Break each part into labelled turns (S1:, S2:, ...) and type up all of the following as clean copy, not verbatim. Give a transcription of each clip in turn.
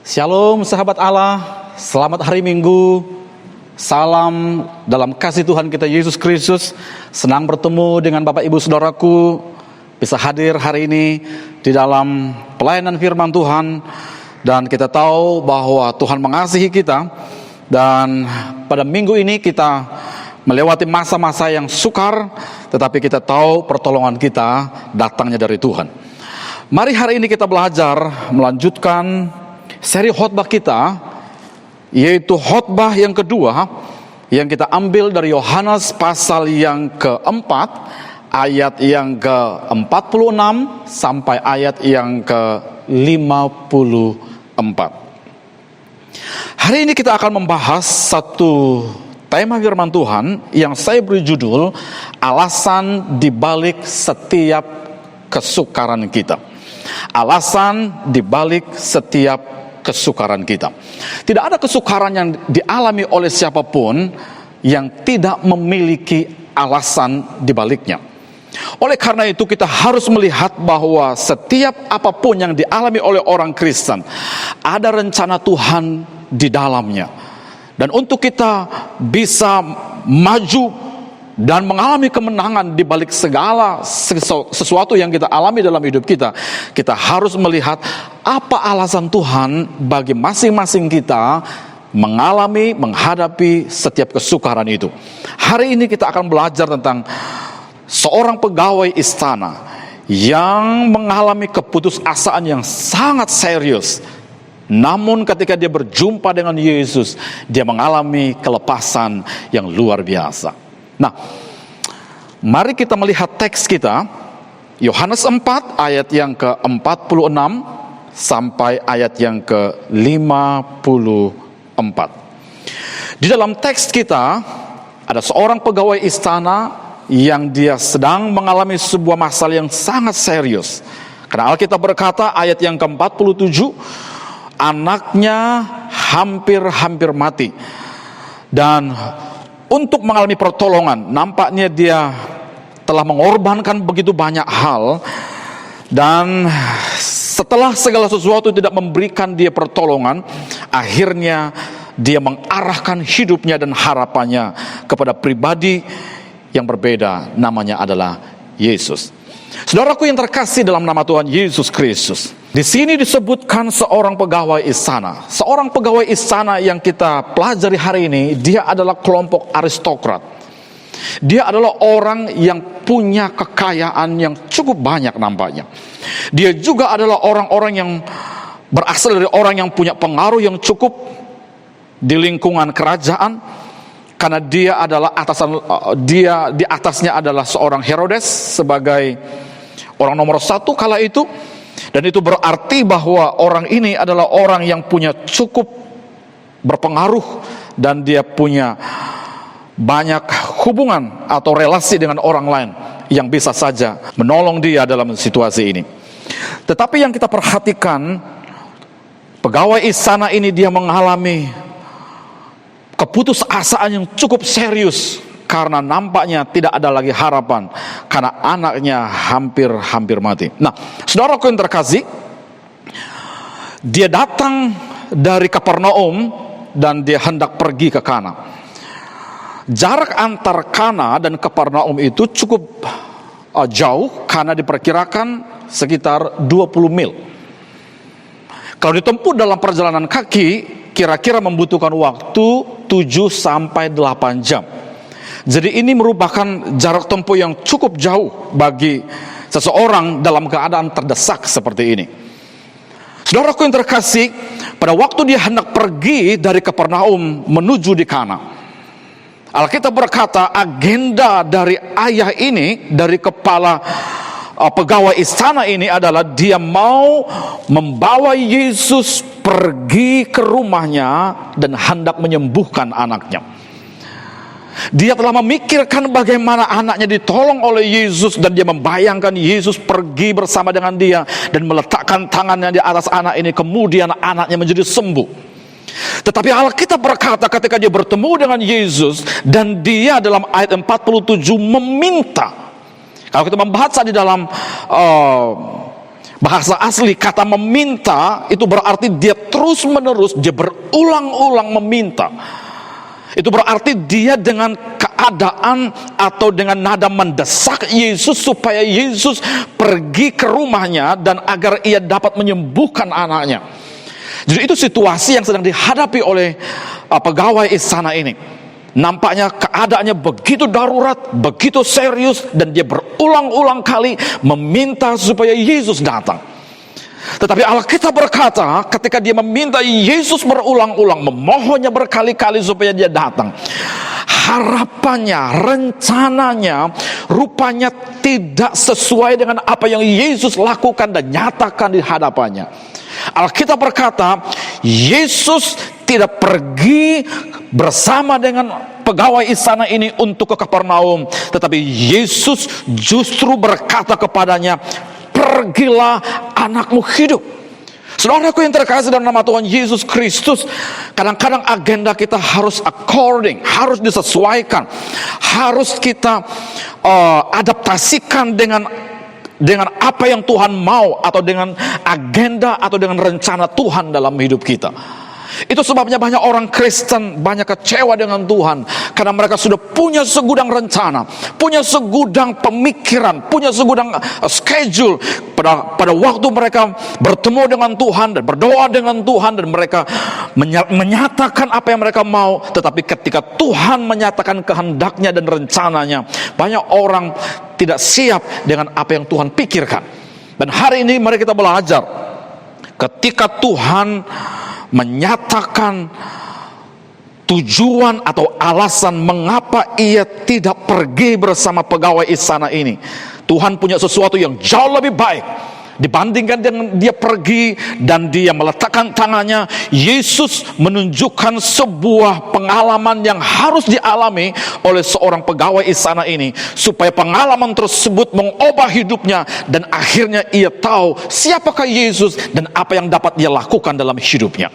S1: Shalom sahabat Allah, selamat hari Minggu. Salam dalam kasih Tuhan kita Yesus Kristus. Senang bertemu dengan Bapak Ibu Saudaraku, bisa hadir hari ini di dalam pelayanan firman Tuhan. Dan kita tahu bahwa Tuhan mengasihi kita. Dan pada minggu ini kita melewati masa-masa yang sukar, tetapi kita tahu pertolongan kita datangnya dari Tuhan. Mari hari ini kita belajar melanjutkan seri khotbah kita, yaitu khotbah yang kedua yang kita ambil dari Yohanes pasal yang keempat, ayat yang ke-46 sampai ayat yang ke-54. Hari ini kita akan membahas satu tema firman Tuhan yang saya beri judul alasan dibalik setiap kesukaran kita. Alasan dibalik setiap kesukaran kita. Tidak ada kesukaran yang dialami oleh siapapun yang tidak memiliki alasan dibaliknya. Oleh karena itu kita harus melihat bahwa setiap apapun yang dialami oleh orang Kristen, ada rencana Tuhan di dalamnya. Dan untuk kita bisa maju dan mengalami kemenangan di balik segala sesuatu yang kita alami dalam hidup kita, kita harus melihat apa alasan Tuhan bagi masing-masing kita menghadapi setiap kesukaran itu. Hari ini kita akan belajar tentang seorang pegawai istana yang mengalami keputusasaan yang sangat serius. Namun ketika dia berjumpa dengan Yesus, dia mengalami kelepasan yang luar biasa. Nah, mari kita melihat teks kita, Yohanes 4 ayat yang ke-46 sampai ayat yang ke-54. Di dalam teks kita ada seorang pegawai istana yang dia sedang mengalami sebuah masalah yang sangat serius. Karena Alkitab berkata ayat yang ke-47, anaknya hampir mati. Dan untuk mengalami pertolongan, nampaknya dia telah mengorbankan begitu banyak hal. Dan setelah segala sesuatu tidak memberikan dia pertolongan, akhirnya dia mengarahkan hidupnya dan harapannya kepada pribadi yang berbeda, namanya adalah Yesus. Saudaraku yang terkasih dalam nama Tuhan Yesus Kristus, di sini disebutkan seorang pegawai istana. Seorang pegawai istana yang kita pelajari hari ini, dia adalah kelompok aristokrat. Dia adalah orang yang punya kekayaan yang cukup banyak nampaknya. Dia juga adalah orang-orang yang berasal dari orang yang punya pengaruh yang cukup di lingkungan kerajaan. Karena dia adalah dia di atasnya adalah seorang Herodes sebagai orang nomor satu kala itu. Dan itu berarti bahwa orang ini adalah orang yang punya cukup berpengaruh dan dia punya banyak hubungan atau relasi dengan orang lain yang bisa saja menolong dia dalam situasi ini. Tetapi yang kita perhatikan, pegawai istana ini dia mengalami keputusasaan yang cukup serius karena nampaknya tidak ada lagi harapan karena anaknya hampir mati. Nah, saudaraku yang terkasih, dia datang dari Kapernaum dan dia hendak pergi ke Kana. Jarak antar Kana dan Kapernaum itu cukup jauh karena diperkirakan sekitar 20 mil. Kalau ditempuh dalam perjalanan kaki, kira-kira membutuhkan waktu 7 sampai 8 jam. Jadi ini merupakan jarak tempuh yang cukup jauh bagi seseorang dalam keadaan terdesak seperti ini. Saudaraku yang terkasih, pada waktu dia hendak pergi dari Kapernaum menuju di Kana, Alkitab berkata agenda dari ayah ini, dari kepala pegawai istana ini adalah dia mau membawa Yesus pergi ke rumahnya dan hendak menyembuhkan anaknya. Dia telah memikirkan bagaimana anaknya ditolong oleh Yesus, dan dia membayangkan Yesus pergi bersama dengan dia dan meletakkan tangannya di atas anak ini, kemudian anaknya menjadi sembuh. Tetapi Alkitab berkata ketika dia bertemu dengan Yesus, dan dia dalam ayat 47 meminta. Kalau kita membaca di dalam Bahasa asli kata meminta itu berarti dia terus menerus, dia berulang-ulang meminta. Itu berarti dia dengan keadaan atau dengan nada mendesak Yesus supaya Yesus pergi ke rumahnya dan agar ia dapat menyembuhkan anaknya. Jadi itu situasi yang sedang dihadapi oleh pegawai istana ini. Nampaknya keadaannya begitu darurat, begitu serius, dan dia berulang-ulang kali meminta supaya Yesus datang. Tetapi Alkitab berkata, ketika dia meminta Yesus berulang-ulang, memohonnya berkali-kali supaya dia datang, harapannya, rencananya, rupanya tidak sesuai dengan apa yang Yesus lakukan dan nyatakan di hadapannya. Alkitab berkata, Yesus tidak pergi bersama dengan pegawai istana ini untuk ke Kapernaum, tetapi Yesus justru berkata kepadanya, pergilah, anakmu hidup. Saudaraku yang terkasih dalam nama Tuhan Yesus Kristus, kadang-kadang agenda kita harus harus disesuaikan, harus kita adaptasikan dengan apa yang Tuhan mau, atau dengan agenda atau dengan rencana Tuhan dalam hidup kita. Itu sebabnya banyak orang Kristen banyak kecewa dengan Tuhan, karena mereka sudah punya segudang rencana, punya segudang pemikiran, punya segudang schedule pada waktu mereka bertemu dengan Tuhan dan berdoa dengan Tuhan, dan mereka menyatakan apa yang mereka mau. Tetapi ketika Tuhan menyatakan kehendaknya dan rencananya, banyak orang tidak siap dengan apa yang Tuhan pikirkan. Dan hari ini mari kita belajar, ketika Tuhan menyatakan tujuan atau alasan mengapa ia tidak pergi bersama pegawai istana ini, Tuhan punya sesuatu yang jauh lebih baik dibandingkan dengan dia pergi dan dia meletakkan tangannya. Yesus menunjukkan sebuah pengalaman yang harus dialami oleh seorang pegawai istana ini, supaya pengalaman tersebut mengubah hidupnya, dan akhirnya ia tahu siapakah Yesus dan apa yang dapat dia lakukan dalam hidupnya.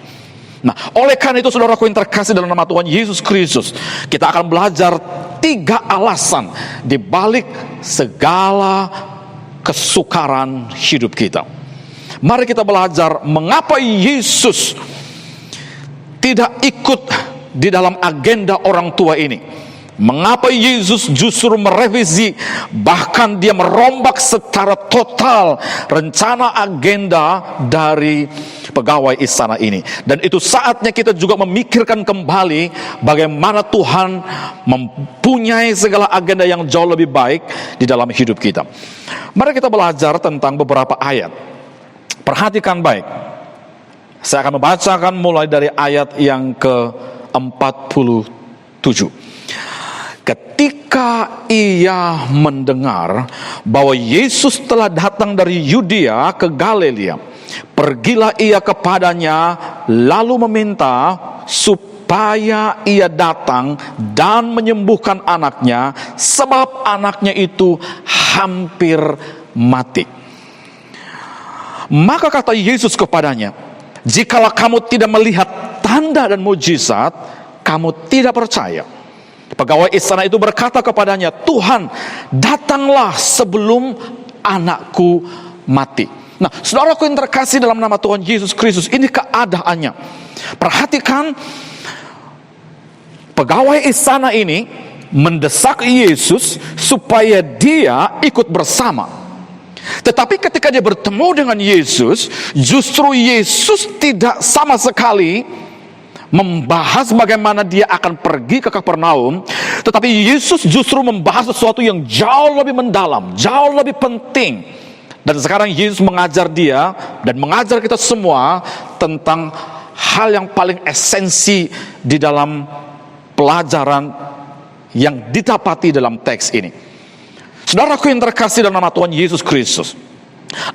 S1: Nah, oleh karena itu saudaraku yang terkasih dalam nama Tuhan Yesus Kristus, kita akan belajar 3 alasan di balik segala kesukaran hidup kita. Mari kita belajar mengapa Yesus tidak ikut di dalam agenda orang tua ini. Mengapa Yesus justru merevisi, bahkan dia merombak secara total rencana agenda dari pegawai istana ini. Dan itu saatnya kita juga memikirkan kembali bagaimana Tuhan mempunyai segala agenda yang jauh lebih baik di dalam hidup kita. Mari kita belajar tentang beberapa ayat. Perhatikan baik. Saya akan membacakan mulai dari ayat yang ke-47. Ketika ia mendengar bahwa Yesus telah datang dari Yudea ke Galilea, pergilah ia kepadanya lalu meminta supaya ia datang dan menyembuhkan anaknya, sebab anaknya itu hampir mati. Maka kata Yesus kepadanya, jikalau kamu tidak melihat tanda dan mujizat, kamu tidak percaya. Pegawai istana itu berkata kepadanya, Tuhan, datanglah sebelum anakku mati. Nah, saudaraku yang terkasih dalam nama Tuhan Yesus Kristus, ini keadaannya. Perhatikan, pegawai istana ini mendesak Yesus supaya dia ikut bersama. Tetapi ketika dia bertemu dengan Yesus, justru Yesus tidak sama sekali membahas bagaimana dia akan pergi ke Kapernaum, tetapi Yesus justru membahas sesuatu yang jauh lebih mendalam, jauh lebih penting. Dan sekarang Yesus mengajar dia dan mengajar kita semua tentang hal yang paling esensi di dalam pelajaran yang didapati dalam teks ini. Saudaraku yang terkasih dalam nama Tuhan Yesus Kristus,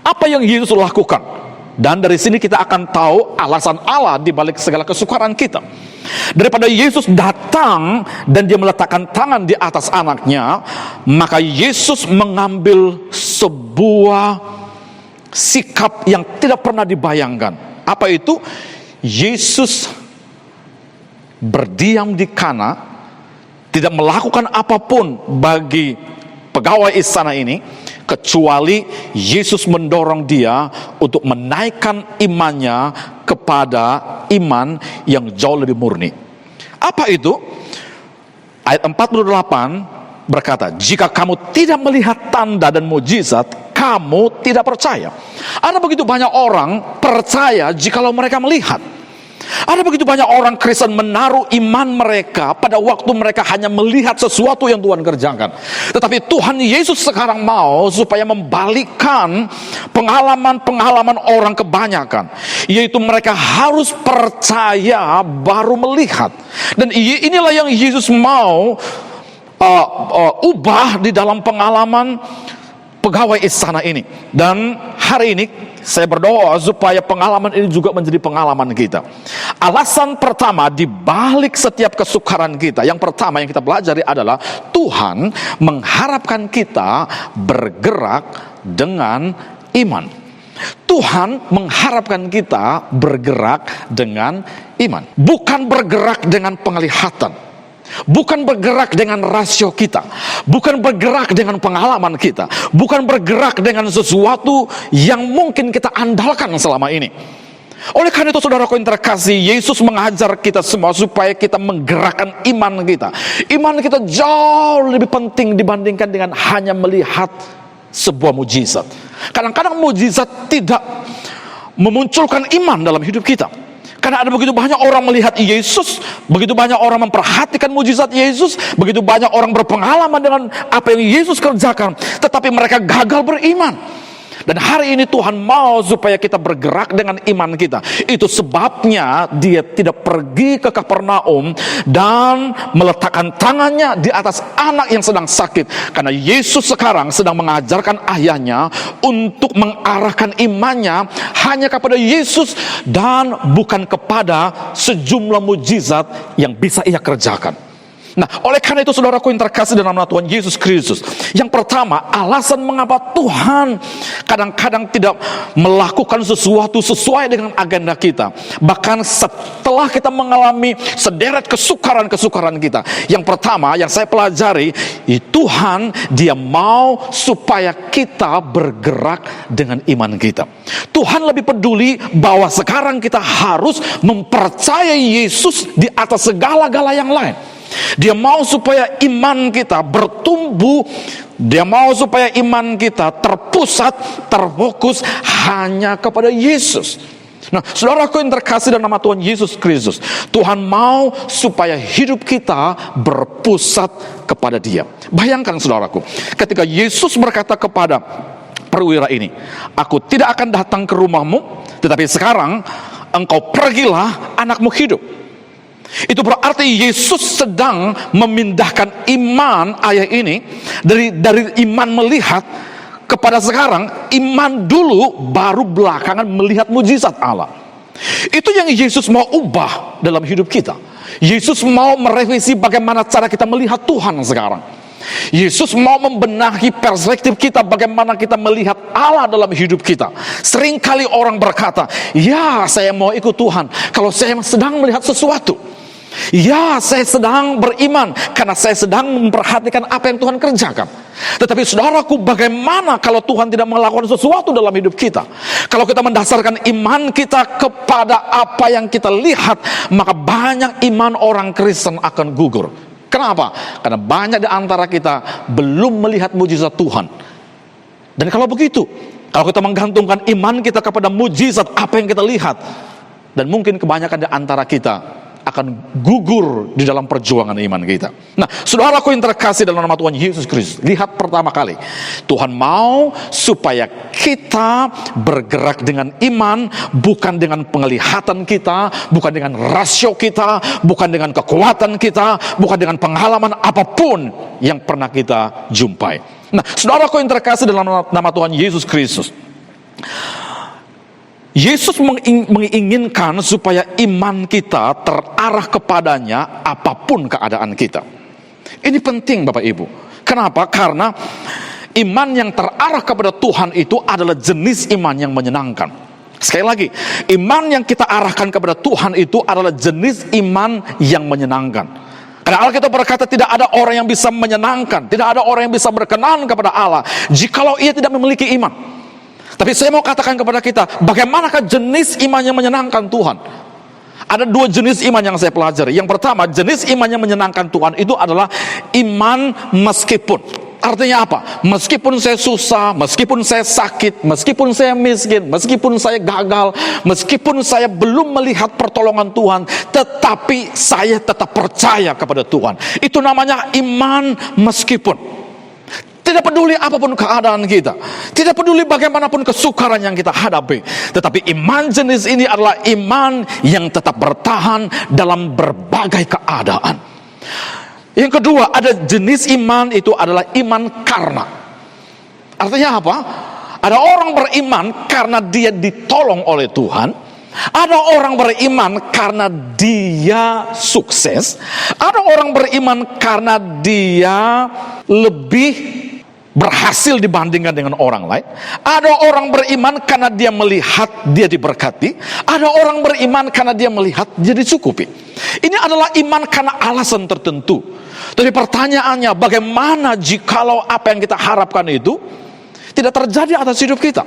S1: apa yang Yesus lakukan? Dan dari sini kita akan tahu alasan Allah di balik segala kesukaran kita. Daripada Yesus datang dan dia meletakkan tangan di atas anaknya, maka Yesus mengambil sebuah sikap yang tidak pernah dibayangkan. Apa itu? Yesus berdiam di Kana, tidak melakukan apapun bagi pegawai istana ini, kecuali Yesus mendorong dia untuk menaikkan imannya kepada iman yang jauh lebih murni. Apa itu? Ayat 48 berkata, jika kamu tidak melihat tanda dan mujizat, kamu tidak percaya. Ada begitu banyak orang percaya jikalau mereka melihat. Ada begitu banyak orang Kristen menaruh iman mereka pada waktu mereka hanya melihat sesuatu yang Tuhan kerjakan. Tetapi Tuhan Yesus sekarang mau supaya membalikkan pengalaman-pengalaman orang kebanyakan, yaitu mereka harus percaya baru melihat. Dan inilah yang Yesus mau ubah di dalam pengalaman pegawai istana ini. Dan hari ini saya berdoa supaya pengalaman ini juga menjadi pengalaman kita. Alasan pertama di balik setiap kesukaran kita, yang pertama yang kita pelajari adalah Tuhan mengharapkan kita bergerak dengan iman. Tuhan mengharapkan kita bergerak dengan iman, bukan bergerak dengan penglihatan. Bukan bergerak dengan rasio kita, bukan bergerak dengan pengalaman kita, bukan bergerak dengan sesuatu yang mungkin kita andalkan selama ini. Oleh karena itu saudaraku yang terkasih, Yesus mengajar kita semua supaya kita menggerakkan iman kita. Iman kita jauh lebih penting dibandingkan dengan hanya melihat sebuah mujizat. Kadang-kadang mujizat tidak memunculkan iman dalam hidup kita. Karena ada begitu banyak orang melihat Yesus, begitu banyak orang memperhatikan mujizat Yesus, begitu banyak orang berpengalaman dengan apa yang Yesus kerjakan, tetapi mereka gagal beriman. Dan hari ini Tuhan mau supaya kita bergerak dengan iman kita. Itu sebabnya dia tidak pergi ke Kapernaum dan meletakkan tangannya di atas anak yang sedang sakit. Karena Yesus sekarang sedang mengajarkan ayahnya untuk mengarahkan imannya hanya kepada Yesus dan bukan kepada sejumlah mujizat yang bisa ia kerjakan. Nah, oleh karena itu saudaraku yang terkasih dalam nama Tuhan Yesus Kristus, yang pertama, alasan mengapa Tuhan kadang-kadang tidak melakukan sesuatu sesuai dengan agenda kita, bahkan setelah kita mengalami sederet kesukaran-kesukaran kita. Yang pertama yang saya pelajari, Tuhan dia mau supaya kita bergerak dengan iman kita. Tuhan lebih peduli bahwa sekarang kita harus mempercayai Yesus di atas segala-gala yang lain. Dia mau supaya iman kita bertumbuh. Dia mau supaya iman kita terpusat, terfokus hanya kepada Yesus. Nah, saudaraku yang terkasih dalam nama Tuhan Yesus Kristus, Tuhan mau supaya hidup kita berpusat kepada Dia. Bayangkan saudaraku, ketika Yesus berkata kepada perwira ini, aku tidak akan datang ke rumahmu, tetapi sekarang engkau pergilah, anakmu hidup. Itu berarti Yesus sedang memindahkan iman ayah ini dari iman melihat kepada sekarang iman dulu baru belakangan melihat mujizat Allah. Itu yang Yesus mau ubah dalam hidup kita. Yesus mau merevisi bagaimana cara kita melihat Tuhan sekarang. Yesus mau membenahi perspektif kita, bagaimana kita melihat Allah dalam hidup kita. Seringkali orang berkata, ya saya mau ikut Tuhan kalau saya sedang melihat sesuatu. Ya, saya sedang beriman karena saya sedang memperhatikan apa yang Tuhan kerjakan. Tetapi saudaraku, bagaimana kalau Tuhan tidak melakukan sesuatu dalam hidup kita? Kalau kita mendasarkan iman kita kepada apa yang kita lihat, maka banyak iman orang Kristen akan gugur. Kenapa? Karena banyak di antara kita belum melihat mujizat Tuhan. Dan kalau begitu, kalau kita menggantungkan iman kita kepada mujizat apa yang kita lihat, dan mungkin kebanyakan di antara kita akan gugur di dalam perjuangan iman kita. Nah, saudaraku yang terkasih dalam nama Tuhan Yesus Kristus, lihat pertama kali, Tuhan mau supaya kita bergerak dengan iman, bukan dengan penglihatan kita, bukan dengan rasio kita, bukan dengan kekuatan kita, bukan dengan pengalaman apapun yang pernah kita jumpai. Nah, saudaraku yang terkasih dalam nama Tuhan Yesus Kristus, Yesus menginginkan supaya iman kita terarah kepadanya apapun keadaan kita. Ini penting Bapak Ibu. Kenapa? Karena iman yang terarah kepada Tuhan itu adalah jenis iman yang menyenangkan. Sekali lagi, iman yang kita arahkan kepada Tuhan itu adalah jenis iman yang menyenangkan. Karena Alkitab berkata tidak ada orang yang bisa menyenangkan, tidak ada orang yang bisa berkenan kepada Allah jikalau ia tidak memiliki iman. Tapi saya mau katakan kepada kita, bagaimanakah jenis iman yang menyenangkan Tuhan? Ada dua jenis iman yang saya pelajari. Yang pertama, jenis iman yang menyenangkan Tuhan itu adalah iman meskipun. Artinya apa? Meskipun saya susah, meskipun saya sakit, meskipun saya miskin, meskipun saya gagal, meskipun saya belum melihat pertolongan Tuhan, tetapi saya tetap percaya kepada Tuhan. Itu namanya iman meskipun. Tidak peduli apapun keadaan kita, tidak peduli bagaimanapun kesukaran yang kita hadapi, tetapi iman jenis ini adalah iman yang tetap bertahan dalam berbagai keadaan. Yang kedua, ada jenis iman itu adalah iman karena. Artinya apa? Ada orang beriman karena dia ditolong oleh Tuhan. Ada orang beriman karena dia sukses. Ada orang beriman karena dia lebih berhasil dibandingkan dengan orang lain. Ada orang beriman karena dia melihat dia diberkati. Ada orang beriman karena dia melihat dia dicukupi. Ini adalah iman karena alasan tertentu. Tapi pertanyaannya, bagaimana jikalau apa yang kita harapkan itu tidak terjadi atas hidup kita?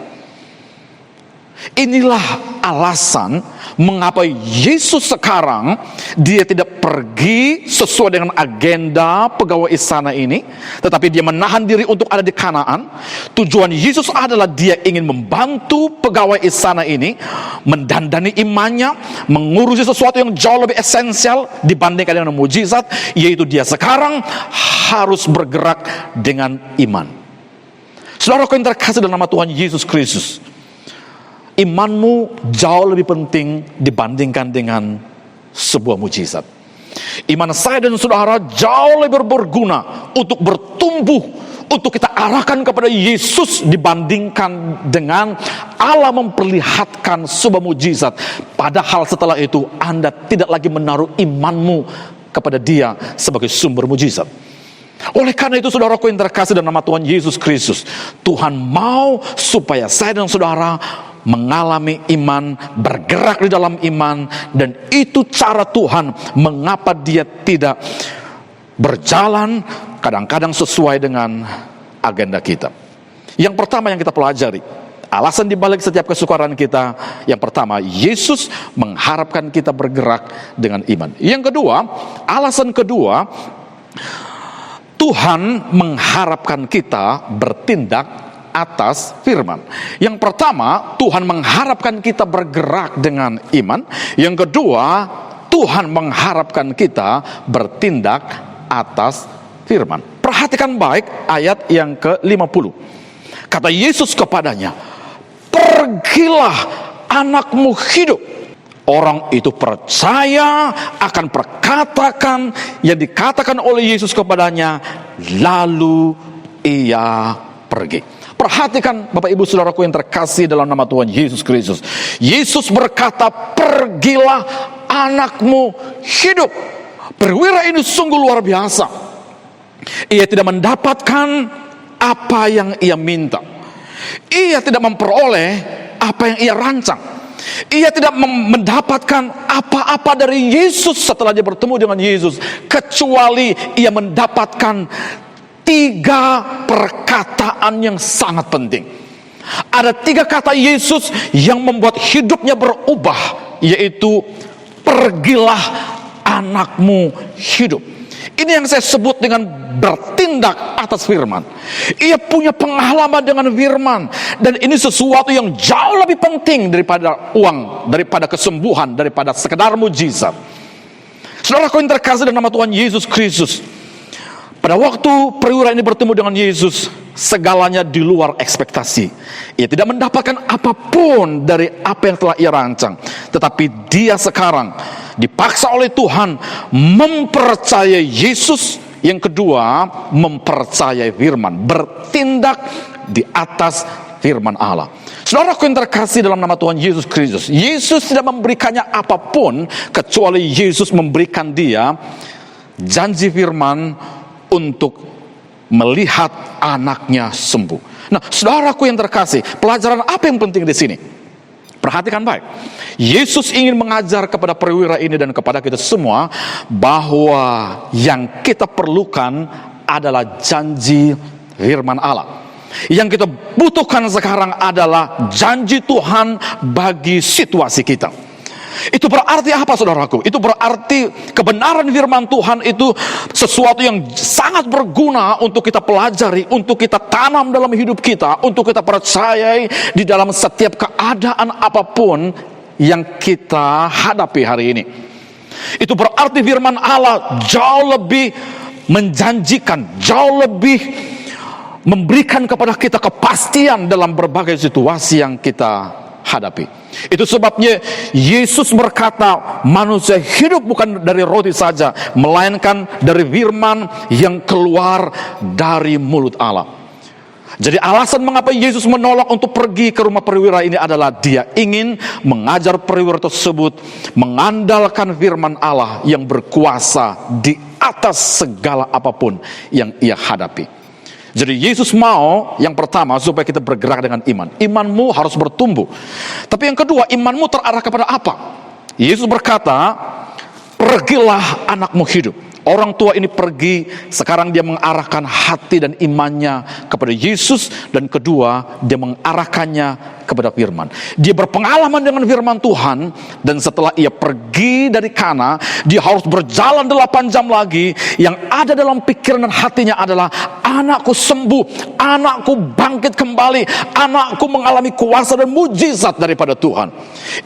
S1: Inilah alasan mengapa Yesus sekarang dia tidak pergi sesuai dengan agenda pegawai istana ini, tetapi dia menahan diri untuk ada di Kanaan. Tujuan Yesus adalah dia ingin membantu pegawai istana ini mendandani imannya, mengurusi sesuatu yang jauh lebih esensial dibandingkan dengan mujizat, yaitu dia sekarang harus bergerak dengan iman. Saudaraku yang terkasih dalam nama Tuhan Yesus Kristus, imanmu jauh lebih penting dibandingkan dengan sebuah mujizat. Iman saya dan saudara jauh lebih berguna untuk bertumbuh, untuk kita arahkan kepada Yesus dibandingkan dengan Allah memperlihatkan sebuah mujizat. Padahal setelah itu Anda tidak lagi menaruh imanmu kepada Dia sebagai sumber mujizat. Oleh karena itu saudaraku yang terkasih dalam nama Tuhan Yesus Kristus, Tuhan mau supaya saya dan saudara mengalami iman, bergerak di dalam iman, dan itu cara Tuhan mengapa Dia tidak berjalan kadang-kadang sesuai dengan agenda kita. Yang pertama yang kita pelajari, alasan dibalik setiap kesukaran kita, yang pertama, Yesus mengharapkan kita bergerak dengan iman. Yang kedua, alasan kedua, Tuhan mengharapkan kita bertindak atas firman. Yang pertama, Tuhan mengharapkan kita bergerak dengan iman. Yang kedua, Tuhan mengharapkan kita bertindak atas firman. Perhatikan baik ayat yang ke-50. Kata Yesus kepadanya, "Pergilah, anakmu hidup." Orang itu percaya akan perkataan yang dikatakan oleh Yesus kepadanya, lalu ia pergi. Perhatikan Bapak Ibu Saudaraku yang terkasih dalam nama Tuhan Yesus Kristus. Yesus berkata, "Pergilah, anakmu hidup." Perwira ini sungguh luar biasa. Ia tidak mendapatkan apa yang ia minta. Ia tidak memperoleh apa yang ia rancang. Ia tidak mendapatkan apa-apa dari Yesus setelah dia bertemu dengan Yesus, kecuali ia mendapatkan 3 perkataan yang sangat penting. Ada 3 kata Yesus yang membuat hidupnya berubah, yaitu pergilah, anakmu hidup. Ini yang saya sebut dengan bertindak atas firman. Ia punya pengalaman dengan firman, dan ini sesuatu yang jauh lebih penting daripada uang, daripada kesembuhan, daripada sekedar mujizat. Saudaraku yang terkasih dalam nama Tuhan Yesus Kristus, pada waktu perwira ini bertemu dengan Yesus, segalanya di luar ekspektasi. Ia tidak mendapatkan apapun dari apa yang telah ia rancang. Tetapi dia sekarang dipaksa oleh Tuhan mempercayai Yesus. Yang kedua, mempercayai firman, bertindak di atas firman Allah. Saudaraku yang terkasih dalam nama Tuhan Yesus Kristus, Yesus tidak memberikannya apapun kecuali Yesus memberikan dia janji firman untuk melihat anaknya sembuh. Nah, saudaraku yang terkasih, pelajaran apa yang penting di sini? Perhatikan baik. Yesus ingin mengajar kepada perwira ini dan kepada kita semua bahwa yang kita perlukan adalah janji firman Allah. Yang kita butuhkan sekarang adalah janji Tuhan bagi situasi kita. Itu berarti apa, saudaraku? Itu berarti kebenaran firman Tuhan itu sesuatu yang sangat berguna untuk kita pelajari, untuk kita tanam dalam hidup kita, untuk kita percayai di dalam setiap keadaan apapun yang kita hadapi hari ini. Itu berarti firman Allah jauh lebih menjanjikan, jauh lebih memberikan kepada kita kepastian dalam berbagai situasi yang kita hadapi. Itu sebabnya Yesus berkata, manusia hidup bukan dari roti saja, melainkan dari firman yang keluar dari mulut Allah. Jadi alasan mengapa Yesus menolak untuk pergi ke rumah perwira ini adalah dia ingin mengajar perwira tersebut mengandalkan firman Allah yang berkuasa di atas segala apapun yang ia hadapi. Jadi Yesus mau yang pertama supaya kita bergerak dengan iman. Imanmu harus bertumbuh. Tapi yang kedua, imanmu terarah kepada apa? Yesus berkata, pergilah anakmu hidup. Orang tua ini pergi, sekarang dia mengarahkan hati dan imannya kepada Yesus. Dan kedua, dia mengarahkannya kepada firman. Dia berpengalaman dengan firman Tuhan. Dan setelah ia pergi dari Kana, dia harus berjalan 8 jam lagi. Yang ada dalam pikiran dan hatinya adalah, anakku sembuh, anakku bangkit kembali, anakku mengalami kuasa dan mujizat daripada Tuhan.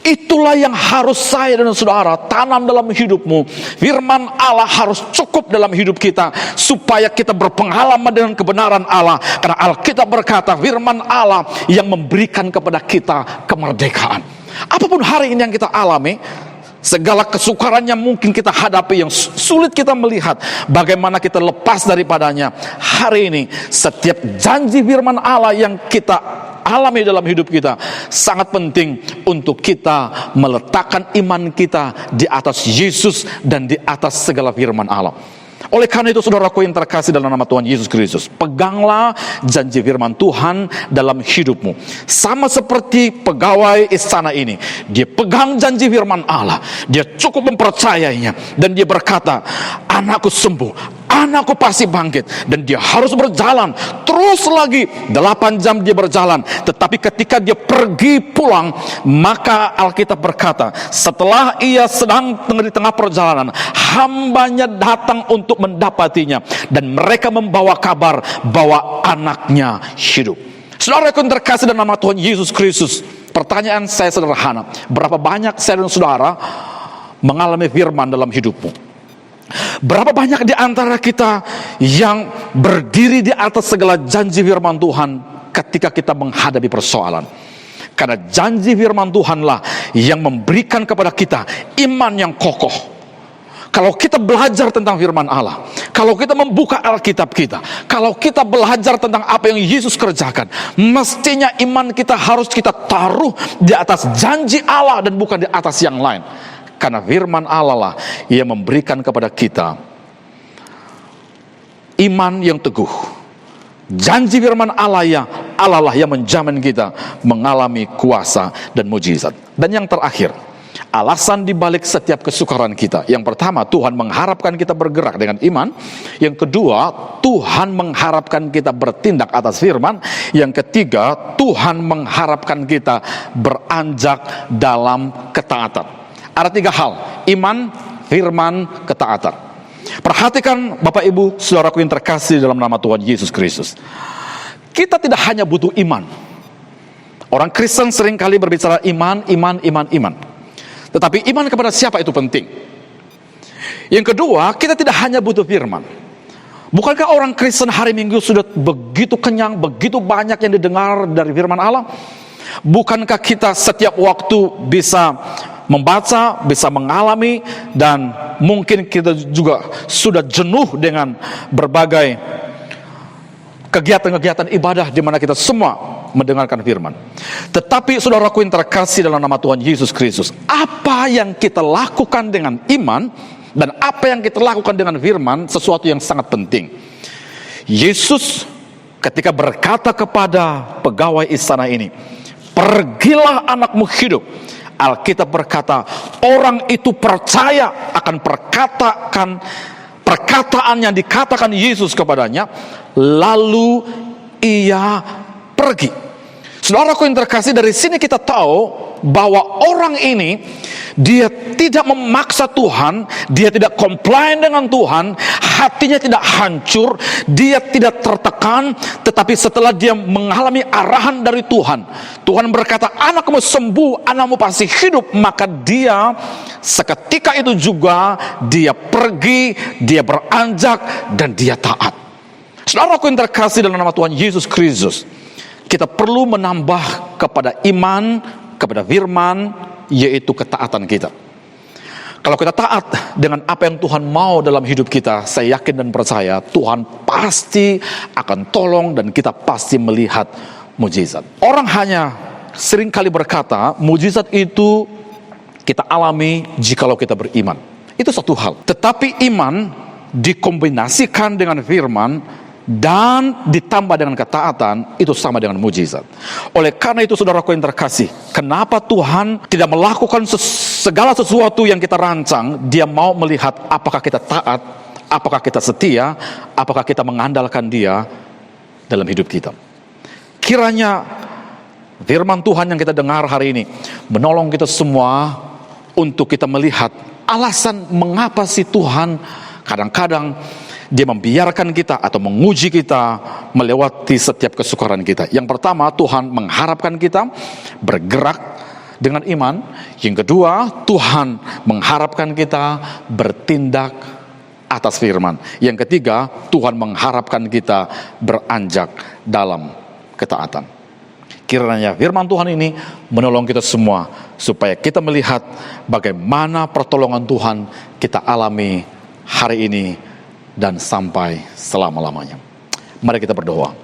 S1: Itulah yang harus saya dan saudara tanam dalam hidupmu. Firman Allah harus cukup dalam hidup kita supaya kita berpengalaman dengan kebenaran Allah. Karena Alkitab berkata, firman Allah yang memberikan kepada kita kemerdekaan. Apapun hari ini yang kita alami, segala kesukaran yang mungkin kita hadapi, yang sulit kita melihat bagaimana kita lepas daripadanya, hari ini setiap janji firman Allah yang kita alami dalam hidup kita sangat penting untuk kita meletakkan iman kita di atas Yesus dan di atas segala firman Allah. Oleh karena itu, saudaraku yang terkasih dalam nama Tuhan Yesus Kristus, peganglah janji firman Tuhan dalam hidupmu. Sama seperti pegawai istana ini, dia pegang janji firman Allah, dia cukup mempercayainya, dan dia berkata, anakku sembuh, anakku pasti bangkit. Dan dia harus berjalan terus lagi 8 jam dia berjalan. Tetapi ketika dia pergi pulang, maka Alkitab berkata, setelah ia sedang di tengah perjalanan, hambanya datang untuk mendapatinya, dan mereka membawa kabar bahwa anaknya hidup. Saudara yang terkasih dalam nama Tuhan Yesus Kristus, pertanyaan saya sederhana, berapa banyak saya dan saudara mengalami firman dalam hidupmu? Berapa banyak di antara kita yang berdiri di atas segala janji firman Tuhan ketika kita menghadapi persoalan? Karena janji firman Tuhanlah yang memberikan kepada kita iman yang kokoh. Kalau kita belajar tentang firman Allah, kalau kita membuka Alkitab kita, kalau kita belajar tentang apa yang Yesus kerjakan, mestinya iman kita harus kita taruh di atas janji Allah dan bukan di atas yang lain. Karena firman Allah lah yang memberikan kepada kita iman yang teguh. Janji firman Allah lah yang menjamin kita mengalami kuasa dan mujizat. Dan yang terakhir, alasan dibalik setiap kesukaran kita. Yang pertama, Tuhan mengharapkan kita bergerak dengan iman. Yang kedua, Tuhan mengharapkan kita bertindak atas firman. Yang ketiga, Tuhan mengharapkan kita beranjak dalam ketaatan. Ada 3 hal: iman, firman, ketaatan. Perhatikan Bapak Ibu, saudaraku yang terkasih dalam nama Tuhan Yesus Kristus. Kita tidak hanya butuh iman. Orang Kristen seringkali berbicara iman. Tetapi iman kepada siapa itu penting. Yang kedua, kita tidak hanya butuh firman. Bukankah orang Kristen hari Minggu sudah begitu kenyang, begitu banyak yang didengar dari firman Allah? Bukankah kita setiap waktu bisa membaca, bisa mengalami, dan mungkin kita juga sudah jenuh dengan berbagai kegiatan-kegiatan ibadah di mana kita semua mendengarkan firman. Tetapi saudaraku yang terkasih dalam nama Tuhan Yesus Kristus, apa yang kita lakukan dengan iman dan apa yang kita lakukan dengan firman sesuatu yang sangat penting. Yesus ketika berkata kepada pegawai istana ini, pergilah anakmu hidup. Alkitab berkata, orang itu percaya akan perkataan yang dikatakan Yesus kepadanya, lalu ia pergi. Saudaraku yang terkasih, dari sini kita tahu bahwa orang ini, dia tidak memaksa Tuhan, dia tidak komplain dengan Tuhan, hatinya tidak hancur, dia tidak tertekan, tetapi setelah dia mengalami arahan dari Tuhan, Tuhan berkata, anakmu sembuh, anakmu pasti hidup, maka dia seketika itu juga dia pergi, dia beranjak, dan dia taat. Saudaraku yang terkasih dalam nama Tuhan Yesus Kristus, kita perlu menambah kepada iman, kepada firman, yaitu ketaatan kita. Kalau kita taat dengan apa yang Tuhan mau dalam hidup kita, saya yakin dan percaya Tuhan pasti akan tolong dan kita pasti melihat mujizat. Orang hanya seringkali berkata, mujizat itu kita alami jikalau kita beriman. Itu satu hal. Tetapi iman dikombinasikan dengan firman dan ditambah dengan ketaatan, itu sama dengan mujizat. Oleh karena itu saudaraku yang terkasih, kenapa Tuhan tidak melakukan segala sesuatu yang kita rancang? Dia mau melihat apakah kita taat, apakah kita setia, apakah kita mengandalkan Dia dalam hidup kita. Kiranya firman Tuhan yang kita dengar hari ini menolong kita semua untuk kita melihat alasan mengapa sih Tuhan kadang-kadang Dia membiarkan kita atau menguji kita melewati setiap kesukaran kita. Yang pertama, Tuhan mengharapkan kita bergerak dengan iman. Yang kedua, Tuhan mengharapkan kita bertindak atas firman. Yang ketiga, Tuhan mengharapkan kita beranjak dalam ketaatan. Kiranya firman Tuhan ini menolong kita semua supaya kita melihat bagaimana pertolongan Tuhan kita alami hari ini dan sampai selama-lamanya. Mari kita berdoa.